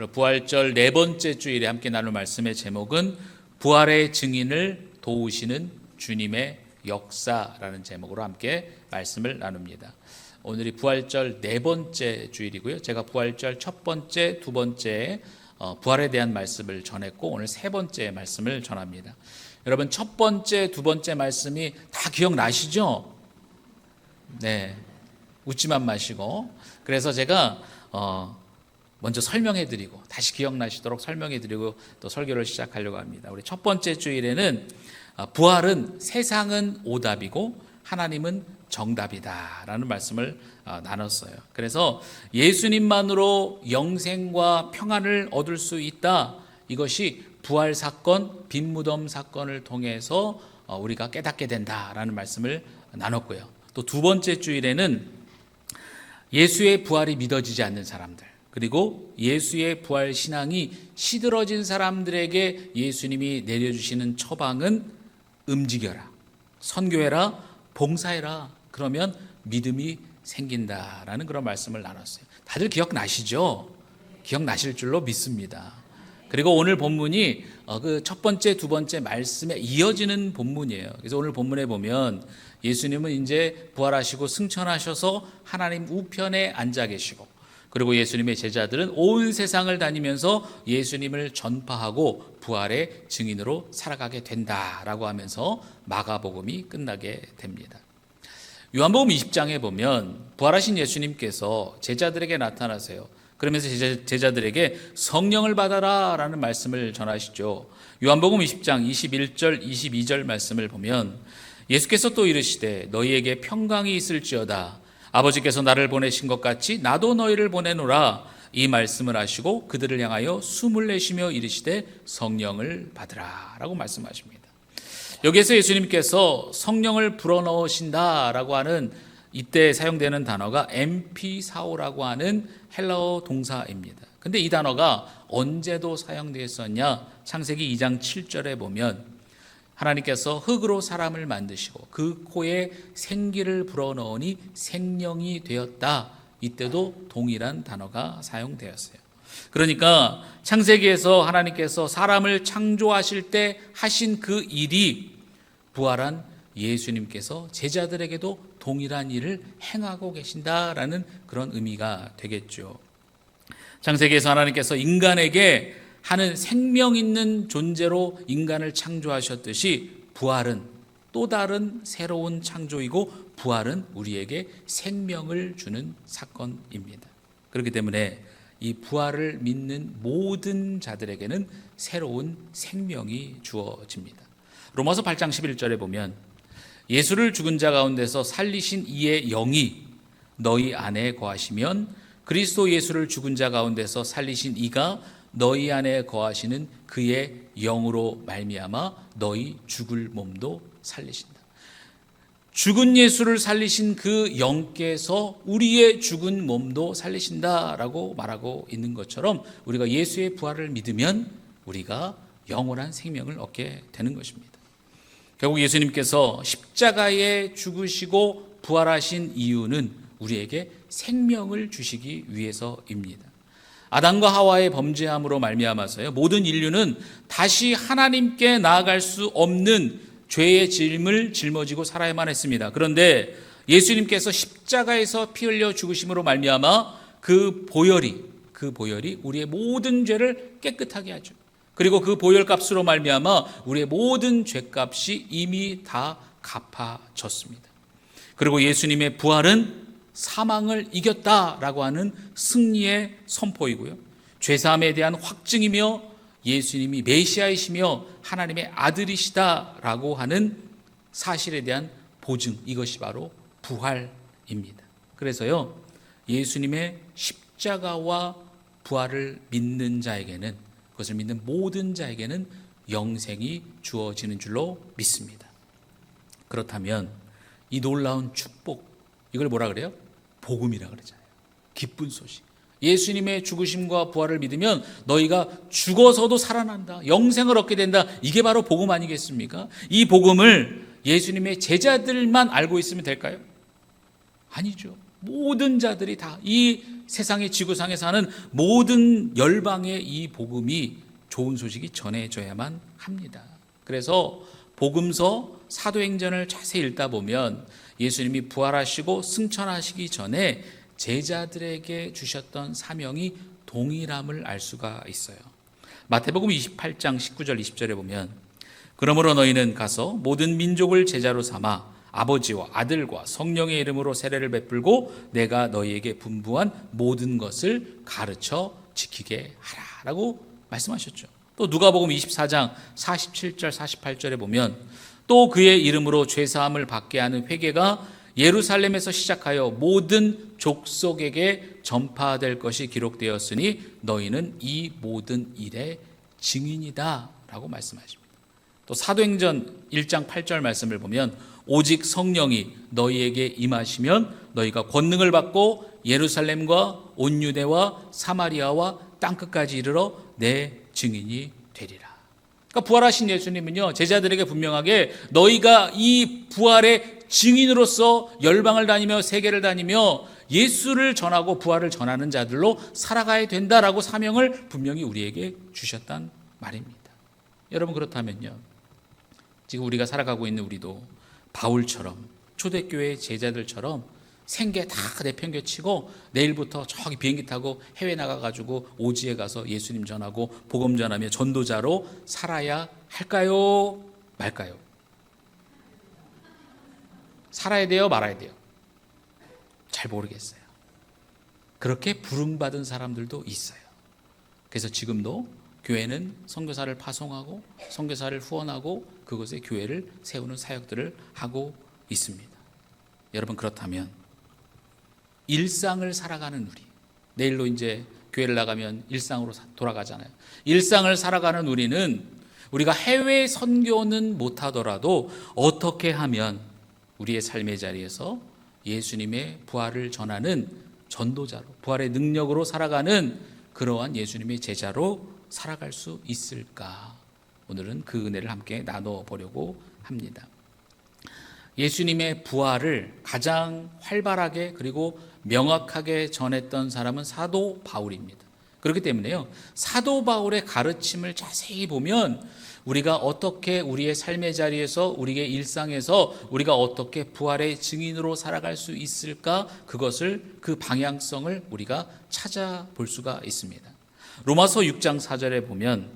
부활절 네 번째 주일에 함께 나눌 말씀의 제목은 부활의 증인을 도우시는 주님의 역사라는 제목으로 함께 말씀을 나눕니다. 오늘이 부활절 네 번째 주일이고요. 제가 부활절 첫 번째, 두 번째 부활에 대한 말씀을 전했고 오늘 세 번째 말씀을 전합니다. 여러분 첫 번째, 두 번째 말씀이 다 기억나시죠? 네, 웃지만 마시고. 그래서 제가 먼저 설명해드리고 다시 기억나시도록 설명해드리고 또 설교를 시작하려고 합니다. 우리 첫 번째 주일에는 부활은 세상은 오답이고 하나님은 정답이다 라는 말씀을 나눴어요. 그래서 예수님만으로 영생과 평안을 얻을 수 있다, 이것이 부활 사건, 빈무덤 사건을 통해서 우리가 깨닫게 된다라는 말씀을 나눴고요. 또 두 번째 주일에는 예수의 부활이 믿어지지 않는 사람들, 그리고 예수의 부활 신앙이 시들어진 사람들에게 예수님이 내려주시는 처방은 움직여라, 선교해라, 봉사해라, 그러면 믿음이 생긴다라는 그런 말씀을 나눴어요. 다들 기억나시죠? 기억나실 줄로 믿습니다. 그리고 오늘 본문이 그 첫 번째, 두 번째 말씀에 이어지는 본문이에요. 그래서 오늘 본문에 보면 예수님은 이제 부활하시고 승천하셔서 하나님 우편에 앉아 계시고, 그리고 예수님의 제자들은 온 세상을 다니면서 예수님을 전파하고 부활의 증인으로 살아가게 된다라고 하면서 마가복음이 끝나게 됩니다. 요한복음 20장에 보면 부활하신 예수님께서 제자들에게 나타나세요. 그러면서 제자들에게 성령을 받아라 라는 말씀을 전하시죠. 요한복음 20장 21절 22절 말씀을 보면 예수께서 또 이르시되 너희에게 평강이 있을지어다, 아버지께서 나를 보내신 것 같이 나도 너희를 보내노라, 이 말씀을 하시고 그들을 향하여 숨을 내쉬며 이르시되 성령을 받으라 라고 말씀하십니다. 여기에서 예수님께서 성령을 불어넣으신다라고 하는 이때 사용되는 단어가 엠피사오라고 하는 헬라어 동사입니다. 근데 이 단어가 언제도 사용되었었냐? 창세기 2장 7절에 보면 하나님께서 흙으로 사람을 만드시고 그 코에 생기를 불어넣으니 생명이 되었다, 이때도 동일한 단어가 사용되었어요. 그러니까 창세기에서 하나님께서 사람을 창조하실 때 하신 그 일이 부활한 예수님께서 제자들에게도 동일한 일을 행하고 계신다라는 그런 의미가 되겠죠. 창세기에서 하나님께서 인간에게 하는 생명 있는 존재로 인간을 창조하셨듯이 부활은 또 다른 새로운 창조이고 부활은 우리에게 생명을 주는 사건입니다. 그렇기 때문에 이 부활을 믿는 모든 자들에게는 새로운 생명이 주어집니다. 로마서 8장 11절에 보면 예수를 죽은 자 가운데서 살리신 이의 영이 너희 안에 거하시면 그리스도 예수를 죽은 자 가운데서 살리신 이가 너희 안에 거하시는 그의 영으로 말미암아 너희 죽을 몸도 살리신다. 죽은 예수를 살리신 그 영께서 우리의 죽은 몸도 살리신다라고 말하고 있는 것처럼 우리가 예수의 부활을 믿으면 우리가 영원한 생명을 얻게 되는 것입니다. 결국 예수님께서 십자가에 죽으시고 부활하신 이유는 우리에게 생명을 주시기 위해서입니다. 아담과 하와의 범죄함으로 말미암아서요, 모든 인류는 다시 하나님께 나아갈 수 없는 죄의 짐을 짊어지고 살아야만 했습니다. 그런데 예수님께서 십자가에서 피 흘려 죽으심으로 말미암아 그 보혈이 우리의 모든 죄를 깨끗하게 하죠. 그리고 그 보혈값으로 말미암아 우리의 모든 죄값이 이미 다 갚아졌습니다. 그리고 예수님의 부활은 사망을 이겼다라고 하는 승리의 선포이고요, 죄사함에 대한 확증이며 예수님이 메시아이시며 하나님의 아들이시다라고 하는 사실에 대한 보증, 이것이 바로 부활입니다. 그래서요, 예수님의 십자가와 부활을 믿는 자에게는, 그것을 믿는 모든 자에게는 영생이 주어지는 줄로 믿습니다. 그렇다면 이 놀라운 축복, 이걸 뭐라 그래요? 복음이라 그러잖아요. 기쁜 소식. 예수님의 죽으심과 부활을 믿으면 너희가 죽어서도 살아난다, 영생을 얻게 된다, 이게 바로 복음 아니겠습니까? 이 복음을 예수님의 제자들만 알고 있으면 될까요? 아니죠. 모든 자들이 다 이 세상의 지구상에 사는 모든 열방에 이 복음이 좋은 소식이 전해져야만 합니다. 그래서 복음서 사도행전을 자세히 읽다 보면 예수님이 부활하시고 승천하시기 전에 제자들에게 주셨던 사명이 동일함을 알 수가 있어요. 마태복음 28장 19절 20절에 보면 그러므로 너희는 가서 모든 민족을 제자로 삼아 아버지와 아들과 성령의 이름으로 세례를 베풀고 내가 너희에게 분부한 모든 것을 가르쳐 지키게 하라라고 말씀하셨죠. 또 누가복음 24장 47절 48절에 보면 또 그의 이름으로 죄사함을 받게 하는 회개가 예루살렘에서 시작하여 모든 족속에게 전파될 것이 기록되었으니 너희는 이 모든 일의 증인이다 라고 말씀하십니다. 또 사도행전 1장 8절 말씀을 보면 오직 성령이 너희에게 임하시면 너희가 권능을 받고 예루살렘과 온 유대와 사마리아와 땅끝까지 이르러 내 증인이 되리라. 그러니까 부활하신 예수님은요, 제자들에게 분명하게 너희가 이 부활의 증인으로서 열방을 다니며 세계를 다니며 예수를 전하고 부활을 전하는 자들로 살아가야 된다라고 사명을 분명히 우리에게 주셨단 말입니다. 여러분, 그렇다면요, 지금 우리가 살아가고 있는 우리도 바울처럼 초대교회 제자들처럼 생계 다 내팽개치고 내일부터 저기 비행기 타고 해외 나가가지고 오지에 가서 예수님 전하고 복음 전하며 전도자로 살아야 할까요? 말까요? 살아야 돼요? 말아야 돼요? 잘 모르겠어요. 그렇게 부름받은 사람들도 있어요. 그래서 지금도 교회는 선교사를 파송하고 선교사를 후원하고 그곳에 교회를 세우는 사역들을 하고 있습니다. 여러분, 그렇다면 일상을 살아가는 우리, 내일로 이제 교회를 나가면 일상으로 돌아가잖아요. 일상을 살아가는 우리는 우리가 해외 선교는 못하더라도 어떻게 하면 우리의 삶의 자리에서 예수님의 부활을 전하는 전도자로, 부활의 능력으로 살아가는 그러한 예수님의 제자로 살아갈 수 있을까? 오늘은 그 은혜를 함께 나눠보려고 합니다. 예수님의 부활을 가장 활발하게 그리고 명확하게 전했던 사람은 사도 바울입니다. 그렇기 때문에요, 사도 바울의 가르침을 자세히 보면 우리가 어떻게 우리의 삶의 자리에서 우리의 일상에서 우리가 어떻게 부활의 증인으로 살아갈 수 있을까, 그것을, 그 방향성을 우리가 찾아볼 수가 있습니다. 로마서 6장 4절에 보면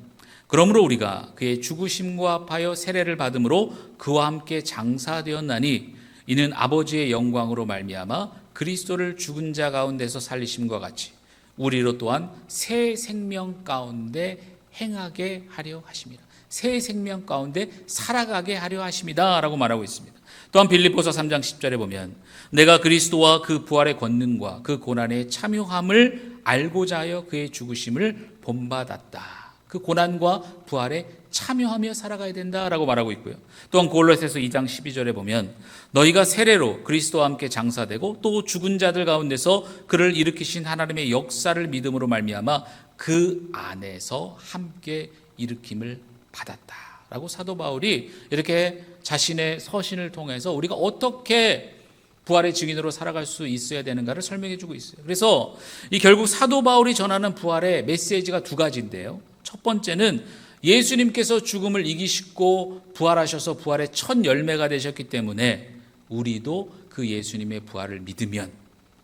그러므로 우리가 그의 죽으심과 합하여 세례를 받음으로 그와 함께 장사되었나니 이는 아버지의 영광으로 말미암아 그리스도를 죽은 자 가운데서 살리심과 같이 우리로 또한 새 생명 가운데 행하게 하려 하심이라. 새 생명 가운데 살아가게 하려 하심이다 라고 말하고 있습니다. 또한 빌립보서 3장 10절에 보면 내가 그리스도와 그 부활의 권능과 그 고난의 참여함을 알고자 하여 그의 죽으심을 본받았다. 그 고난과 부활에 참여하며 살아가야 된다라고 말하고 있고요. 또한 골로새서 2장 12절에 보면 너희가 세례로 그리스도와 함께 장사되고 또 죽은 자들 가운데서 그를 일으키신 하나님의 역사를 믿음으로 말미암아 그 안에서 함께 일으킴을 받았다라고 사도 바울이 이렇게 자신의 서신을 통해서 우리가 어떻게 부활의 증인으로 살아갈 수 있어야 되는가를 설명해 주고 있어요. 그래서 이 결국 사도 바울이 전하는 부활의 메시지가 두 가지인데요. 첫 번째는 예수님께서 죽음을 이기시고 부활하셔서 부활의 첫 열매가 되셨기 때문에 우리도 그 예수님의 부활을 믿으면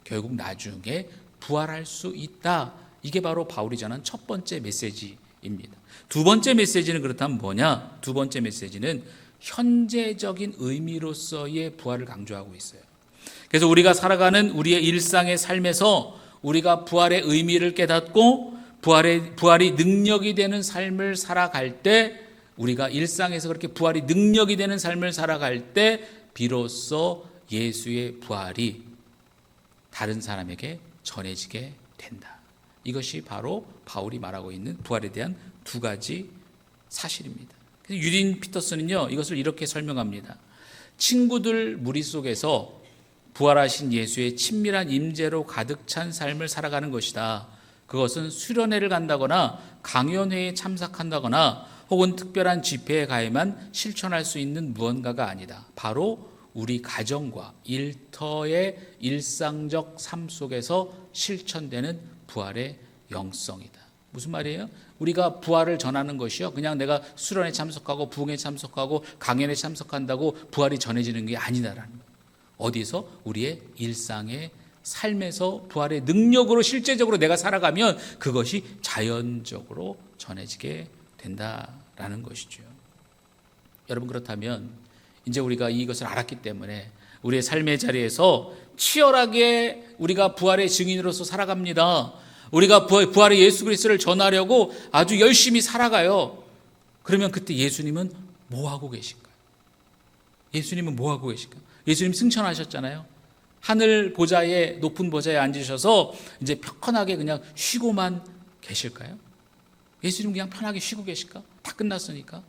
결국 나중에 부활할 수 있다. 이게 바로 바울이 전한 첫 번째 메시지입니다. 두 번째 메시지는 그렇다면 뭐냐? 두 번째 메시지는 현재적인 의미로서의 부활을 강조하고 있어요. 그래서 우리가 살아가는 우리의 일상의 삶에서 우리가 부활의 의미를 깨닫고 부활이 능력이 되는 삶을 살아갈 때, 우리가 일상에서 그렇게 부활이 능력이 되는 삶을 살아갈 때 비로소 예수의 부활이 다른 사람에게 전해지게 된다. 이것이 바로 바울이 말하고 있는 부활에 대한 두 가지 사실입니다. 유딘 피터슨은요, 이것을 이렇게 설명합니다. 친구들 무리 속에서 부활하신 예수의 친밀한 임재로 가득 찬 삶을 살아가는 것이다. 그것은 수련회를 간다거나 강연회에 참석한다거나 혹은 특별한 집회에 가야만 실천할 수 있는 무언가가 아니다. 바로 우리 가정과 일터의 일상적 삶 속에서 실천되는 부활의 영성이다. 무슨 말이에요? 우리가 부활을 전하는 것이요, 그냥 내가 수련에 참석하고 부흥에 참석하고 강연에 참석한다고 부활이 전해지는 게 아니다라는 거예요. 어디서? 우리의 일상의 삶에서 부활의 능력으로 실제적으로 내가 살아가면 그것이 자연적으로 전해지게 된다라는 것이죠. 여러분, 그렇다면 이제 우리가 이것을 알았기 때문에 우리의 삶의 자리에서 치열하게 우리가 부활의 증인으로서 살아갑니다. 우리가 부활의 예수 그리스도를 전하려고 아주 열심히 살아가요. 그러면 그때 예수님은 뭐 하고 계실까요? 예수님은 뭐 하고 계실까요? 예수님 승천하셨잖아요. 하늘 보좌에, 높은 보좌에 앉으셔서 이제 편하게 그냥 쉬고만 계실까요? 예수님 그냥 편하게 쉬고 계실까? 다 끝났으니까.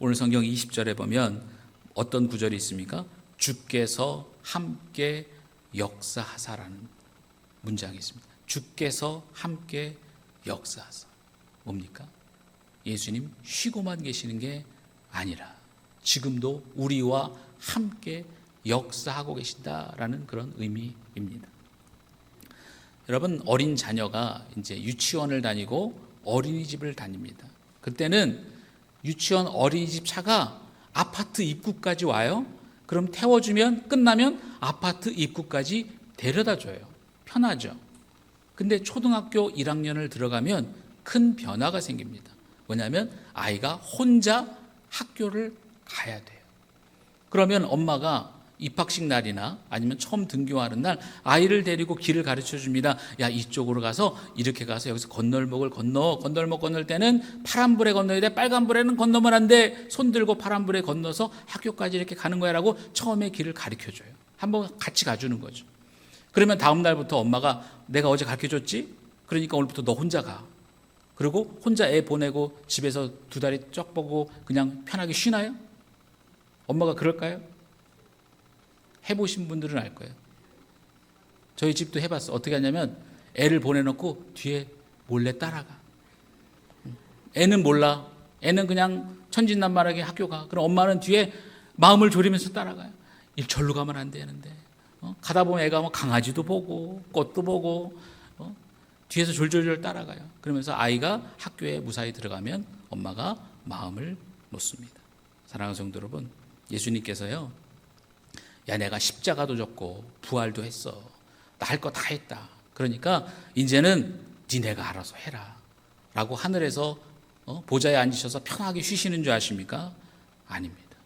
오늘 성경 20절에 보면 어떤 구절이 있습니까? 주께서 함께 역사하사라는 문장이 있습니다. 주께서 함께 역사하사. 뭡니까? 예수님 쉬고만 계시는 게 아니라 지금도 우리와 함께 역사하고 계신다라는 그런 의미입니다. 여러분, 어린 자녀가 이제 유치원을 다니고 어린이집을 다닙니다. 그때는 유치원 어린이집 차가 아파트 입구까지 와요. 그럼 태워주면 끝나면 아파트 입구까지 데려다 줘요. 편하죠. 근데 초등학교 1학년을 들어가면 큰 변화가 생깁니다. 뭐냐면 아이가 혼자 학교를 가야 돼요. 그러면 엄마가 입학식 날이나 아니면 처음 등교하는 날 아이를 데리고 길을 가르쳐 줍니다. 야, 이쪽으로 가서 이렇게 가서 여기서 건널목을 건널목 건널 때는 파란불에 건너야 돼. 빨간불에는 건너면 안 돼. 손 들고 파란불에 건너서 학교까지 이렇게 가는 거야 라고 처음에 길을 가르쳐 줘요. 한번 같이 가주는 거죠. 그러면 다음 날부터 엄마가 내가 어제 가르쳐 줬지? 그러니까 오늘부터 너 혼자 가. 그리고 혼자 애 보내고 집에서 두 다리 쫙 뻗고 그냥 편하게 쉬나요? 엄마가 그럴까요? 해보신 분들은 알 거예요. 저희 집도 해봤어. 어떻게 하냐면 애를 보내놓고 뒤에 몰래 따라가. 애는 몰라. 애는 그냥 천진난만하게 학교 가. 그럼 엄마는 뒤에 마음을 졸이면서 따라가요. 일 절로 가면 안 되는데. 가다 보면 애가 뭐 강아지도 보고 꽃도 보고 뒤에서 졸졸졸 따라가요. 그러면서 아이가 학교에 무사히 들어가면 엄마가 마음을 놓습니다. 사랑하는 성도 여러분, 예수님께서요, 야, 내가 십자가도 졌고 부활도 했어. 나 할 거 다 했다. 그러니까 이제는 니네가 알아서 해라 라고 하늘에서 보좌에 앉으셔서 편하게 쉬시는 줄 아십니까? 아닙니다.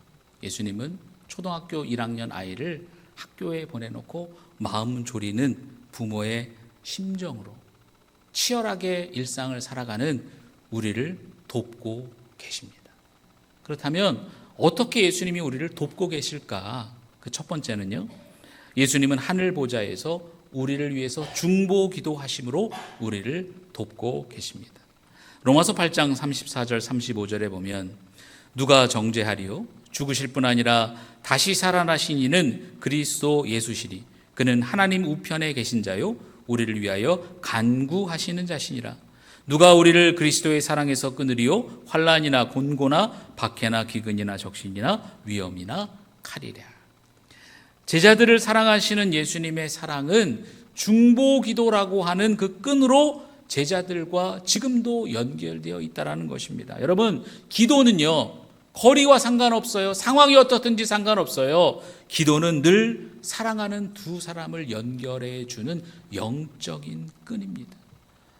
예수님은 초등학교 1학년 아이를 학교에 보내놓고 마음 졸이는 부모의 심정으로 치열하게 일상을 살아가는 우리를 돕고 계십니다. 그렇다면 어떻게 예수님이 우리를 돕고 계실까? 그 첫 번째는요, 예수님은 하늘 보좌에서 우리를 위해서 중보 기도하심으로 우리를 돕고 계십니다. 로마서 8장 34절 35절에 보면 누가 정죄하리요? 죽으실 뿐 아니라 다시 살아나신 이는 그리스도 예수시리. 그는 하나님 우편에 계신 자요 우리를 위하여 간구하시는 자시니라. 누가 우리를 그리스도의 사랑에서 끊으리요? 환난이나 곤고나 박해나 기근이나 적신이나 위험이나 칼이랴. 제자들을 사랑하시는 예수님의 사랑은 중보기도라고 하는 그 끈으로 제자들과 지금도 연결되어 있다는 것입니다. 여러분, 기도는요, 거리와 상관없어요. 상황이 어떻든지 상관없어요. 기도는 늘 사랑하는 두 사람을 연결해 주는 영적인 끈입니다.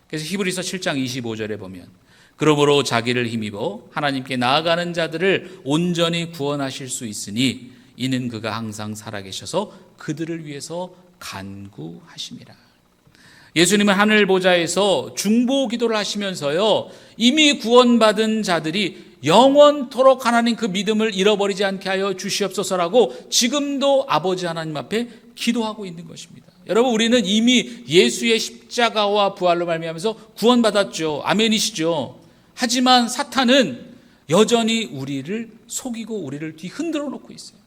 그래서 히브리서 7장 25절에 보면 그러므로 자기를 힘입어 하나님께 나아가는 자들을 온전히 구원하실 수 있으니 이는 그가 항상 살아계셔서 그들을 위해서 간구하심이라. 예수님은 하늘 보좌에서 중보 기도를 하시면서요, 이미 구원받은 자들이 영원토록 하나님 그 믿음을 잃어버리지 않게 하여 주시옵소서라고 지금도 아버지 하나님 앞에 기도하고 있는 것입니다. 여러분, 우리는 이미 예수의 십자가와 부활로 말미암아서 구원받았죠. 아멘이시죠. 하지만 사탄은 여전히 우리를 속이고 우리를 뒤흔들어 놓고 있어요.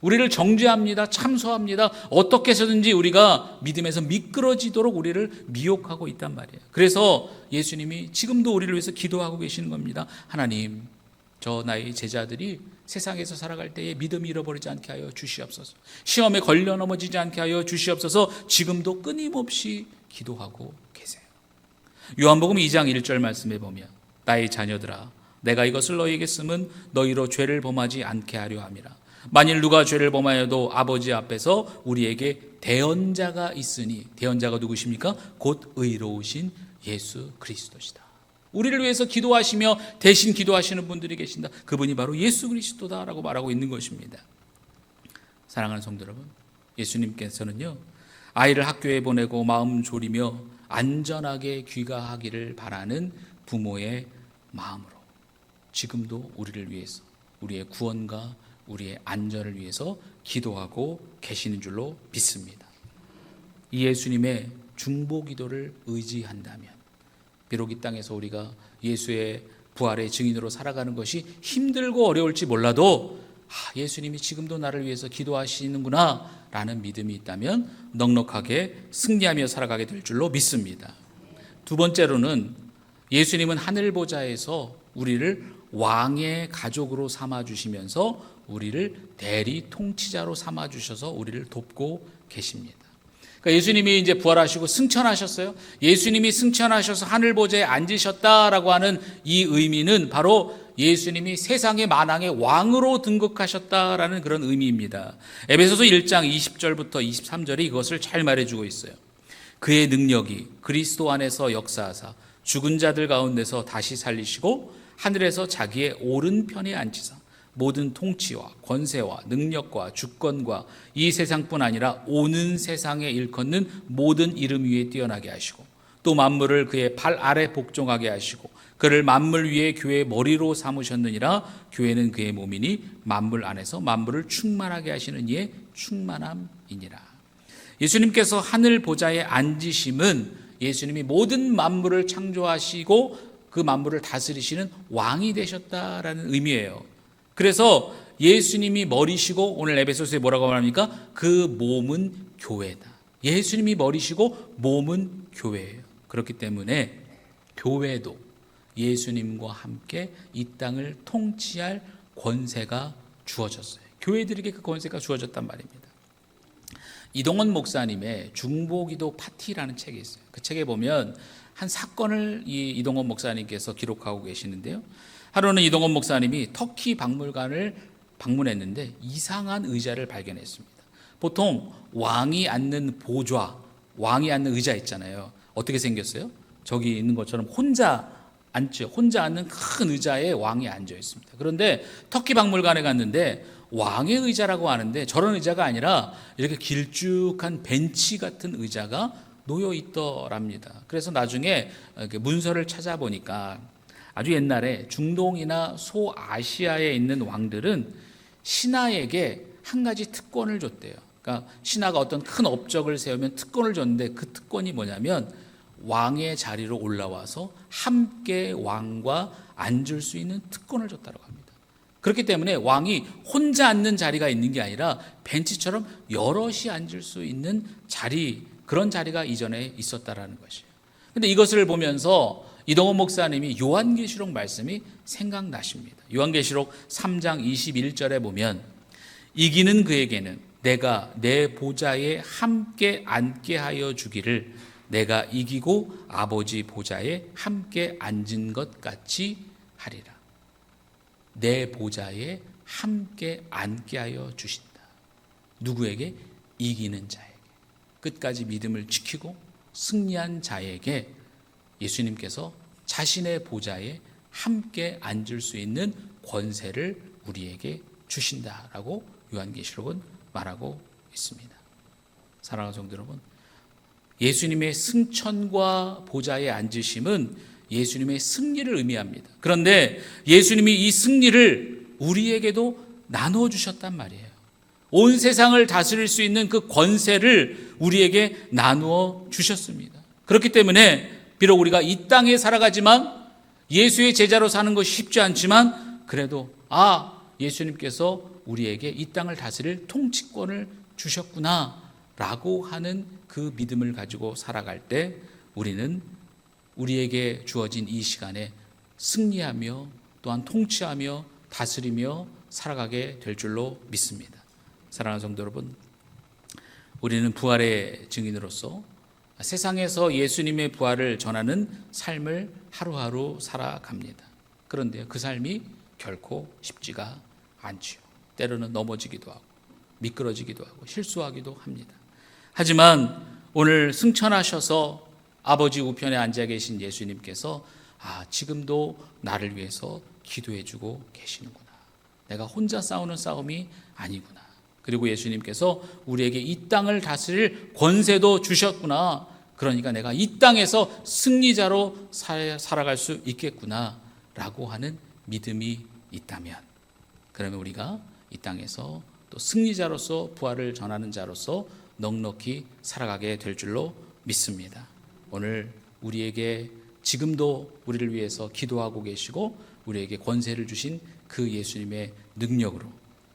우리를 정죄합니다. 참소합니다. 어떻게 해서든지 우리가 믿음에서 미끄러지도록 우리를 미혹하고 있단 말이에요. 그래서 예수님이 지금도 우리를 위해서 기도하고 계시는 겁니다. 하나님, 저 나의 제자들이 세상에서 살아갈 때에 믿음을 잃어버리지 않게 하여 주시옵소서. 시험에 걸려 넘어지지 않게 하여 주시옵소서. 지금도 끊임없이 기도하고 계세요. 요한복음 2장 1절 말씀에 보면 나의 자녀들아 내가 이것을 너희에게 쓰면 너희로 죄를 범하지 않게 하려 함이라. 만일 누가 죄를 범하여도 아버지 앞에서 우리에게 대언자가 있으니, 대언자가 누구십니까? 곧 의로우신 예수 그리스도시다. 우리를 위해서 기도하시며 대신 기도하시는 분들이 계신다. 그분이 바로 예수 그리스도다라고 말하고 있는 것입니다. 사랑하는 성도 여러분, 예수님께서는요 아이를 학교에 보내고 마음 졸이며 안전하게 귀가하기를 바라는 부모의 마음으로 지금도 우리를 위해서, 우리의 구원과 우리의 안전을 위해서 기도하고 계시는 줄로 믿습니다. 이 예수님의 중보 기도를 의지한다면 비록 이 땅에서 우리가 예수의 부활의 증인으로 살아가는 것이 힘들고 어려울지 몰라도 예수님이 지금도 나를 위해서 기도하시는구나 라는 믿음이 있다면 넉넉하게 승리하며 살아가게 될 줄로 믿습니다. 두 번째로는 예수님은 하늘 보좌에서 우리를 왕의 가족으로 삼아주시면서 우리를 대리 통치자로 삼아주셔서 우리를 돕고 계십니다. 그러니까 예수님이 이제 부활하시고 승천하셨어요. 예수님이 승천하셔서 하늘 보좌에 앉으셨다라고 하는 이 의미는 바로 예수님이 세상의 만왕의 왕으로 등극하셨다라는 그런 의미입니다. 에베소서 1장 20절부터 23절이 이것을 잘 말해주고 있어요. 그의 능력이 그리스도 안에서 역사하사 죽은 자들 가운데서 다시 살리시고 하늘에서 자기의 오른편에 앉히사 모든 통치와 권세와 능력과 주권과 이 세상뿐 아니라 오는 세상에 일컫는 모든 이름 위에 뛰어나게 하시고 또 만물을 그의 발 아래 복종하게 하시고 그를 만물 위에 교회의 머리로 삼으셨느니라. 교회는 그의 몸이니 만물 안에서 만물을 충만하게 하시는 이의 충만함이니라. 예수님께서 하늘 보좌에 앉으심은 예수님이 모든 만물을 창조하시고 그 만물을 다스리시는 왕이 되셨다라는 의미예요. 그래서 예수님이 머리시고 오늘 에베소서에 뭐라고 말합니까? 그 몸은 교회다. 예수님이 머리시고 몸은 교회예요. 그렇기 때문에 교회도 예수님과 함께 이 땅을 통치할 권세가 주어졌어요. 교회들에게 그 권세가 주어졌단 말입니다. 이동원 목사님의 중보기도 파티라는 책이 있어요. 그 책에 보면 한 사건을 이동원 목사님께서 기록하고 계시는데요. 하루는 이동원 목사님이 터키 박물관을 방문했는데 이상한 의자를 발견했습니다. 보통 왕이 앉는 보좌, 왕이 앉는 의자 있잖아요. 어떻게 생겼어요? 저기 있는 것처럼 혼자 앉죠. 혼자 앉는 큰 의자에 왕이 앉아 있습니다. 그런데 터키 박물관에 갔는데 왕의 의자라고 하는데 저런 의자가 아니라 이렇게 길쭉한 벤치 같은 의자가 놓여 있더랍니다. 그래서 나중에 문서를 찾아보니까 아주 옛날에 중동이나 소아시아에 있는 왕들은 신하에게 한 가지 특권을 줬대요. 그러니까 신하가 어떤 큰 업적을 세우면 특권을 줬는데 그 특권이 뭐냐면 왕의 자리로 올라와서 함께 왕과 앉을 수 있는 특권을 줬다고 합니다. 그렇기 때문에 왕이 혼자 앉는 자리가 있는 게 아니라 벤치처럼 여럿이 앉을 수 있는 자리, 그런 자리가 이전에 있었다라는 것이에요. 근데 이것을 보면서 이동원 목사님이 요한계시록 말씀이 생각나십니다. 요한계시록 3장 21절에 보면 이기는 그에게는 내가 내 보좌에 함께 앉게 하여 주기를 내가 이기고 아버지 보좌에 함께 앉은 것 같이 하리라. 내 보좌에 함께 앉게 하여 주신다. 누구에게? 이기는 자에게. 끝까지 믿음을 지키고 승리한 자에게 예수님께서 자신의 보좌에 함께 앉을 수 있는 권세를 우리에게 주신다라고 요한계시록은 말하고 있습니다. 사랑하는 성도 여러분, 예수님의 승천과 보좌에 앉으심은 예수님의 승리를 의미합니다. 그런데 예수님이 이 승리를 우리에게도 나누어주셨단 말이에요. 온 세상을 다스릴 수 있는 그 권세를 우리에게 나누어 주셨습니다. 그렇기 때문에 비록 우리가 이 땅에 살아가지만 예수의 제자로 사는 것이 쉽지 않지만 그래도 예수님께서 우리에게 이 땅을 다스릴 통치권을 주셨구나 라고 하는 그 믿음을 가지고 살아갈 때 우리는 우리에게 주어진 이 시간에 승리하며 또한 통치하며 다스리며 살아가게 될 줄로 믿습니다. 사랑하는 성도 여러분, 우리는 부활의 증인으로서 세상에서 예수님의 부활을 전하는 삶을 하루하루 살아갑니다. 그런데 그 삶이 결코 쉽지가 않지요. 때로는 넘어지기도 하고 미끄러지기도 하고 실수하기도 합니다. 하지만 오늘 승천하셔서 아버지 우편에 앉아 계신 예수님께서 지금도 나를 위해서 기도해주고 계시는구나. 내가 혼자 싸우는 싸움이 아니구나. 그리고 예수님께서 우리에게 이 땅을 다스릴 권세도 주셨구나. 그러니까 내가 이 땅에서 승리자로 살아갈 수 있겠구나 라고 하는 믿음이 있다면, 그러면 우리가 이 땅에서 또 승리자로서 부활을 전하는 자로서 넉넉히 살아가게 될 줄로 믿습니다. 오늘 우리에게 지금도 우리를 위해서 기도하고 계시고 우리에게 권세를 주신 그 예수님의 능력으로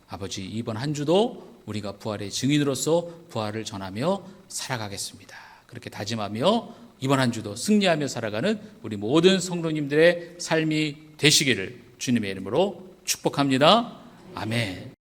아버지, 이번 한 주도 우리가 부활의 증인으로서 부활을 전하며 살아가겠습니다. 그렇게 다짐하며 이번 한 주도 승리하며 살아가는 우리 모든 성도님들의 삶이 되시기를 주님의 이름으로 축복합니다. 아멘.